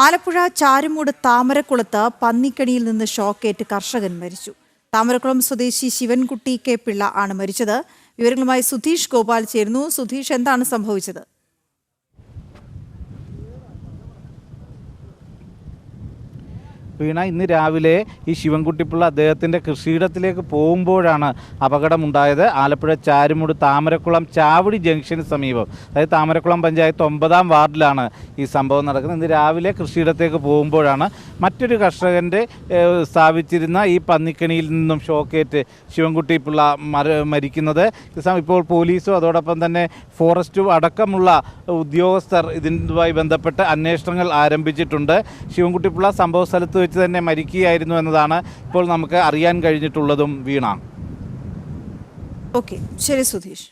ആലപ്പുഴ ചാരുമൂട് താമരക്കുളത്ത് പന്നിക്കണിയിൽ നിന്ന് ഷോക്കേറ്റ് കർഷകൻ മരിച്ചു. താമരക്കുളം സ്വദേശി ശിവൻകുട്ടി കെ പിള്ള ആണ് മരിച്ചത്. വിവരങ്ങളുമായി സുധീഷ് ഗോപാൽ ചേരുന്നു. സുധീഷ്, എന്താണ് സംഭവിച്ചത്? വീണ, ഇന്ന് രാവിലെ ഈ ശിവൻകുട്ടിപ്പിള്ള അദ്ദേഹത്തിൻ്റെ കൃഷിയിടത്തിലേക്ക് പോകുമ്പോഴാണ് അപകടമുണ്ടായത്. ആലപ്പുഴ ചാരുമൂട് താമരക്കുളം ചാവടി ജംഗ്ഷന് സമീപം, അതായത് താമരക്കുളം പഞ്ചായത്ത് 9-ാം വാർഡിലാണ് ഈ സംഭവം നടക്കുന്നത്. ഇന്ന് രാവിലെ കൃഷിയിടത്തേക്ക് പോകുമ്പോഴാണ് മറ്റൊരു കർഷകൻ്റെ സ്ഥാപിച്ചിരുന്ന ഈ പന്നിക്കണിയിൽ നിന്നും ഷോക്കേറ്റ് ശിവൻകുട്ടിപ്പിള്ള മരിക്കുന്നത്. ഇപ്പോൾ പോലീസും അതോടൊപ്പം തന്നെ ഫോറസ്റ്റും അടക്കമുള്ള ഉദ്യോഗസ്ഥർ ഇതുമായി ബന്ധപ്പെട്ട് അന്വേഷണങ്ങൾ ആരംഭിച്ചിട്ടുണ്ട്. ശിവൻകുട്ടിപ്പിള്ള സംഭവ സ്ഥലത്ത് വെച്ച് തന്നെ മരിക്കുകയായിരുന്നു എന്നതാണ് ഇപ്പോൾ നമുക്ക് അറിയാൻ കഴിഞ്ഞിട്ടുള്ളതും. വീണ. ഓക്കെ, ശരി സുധീഷ്.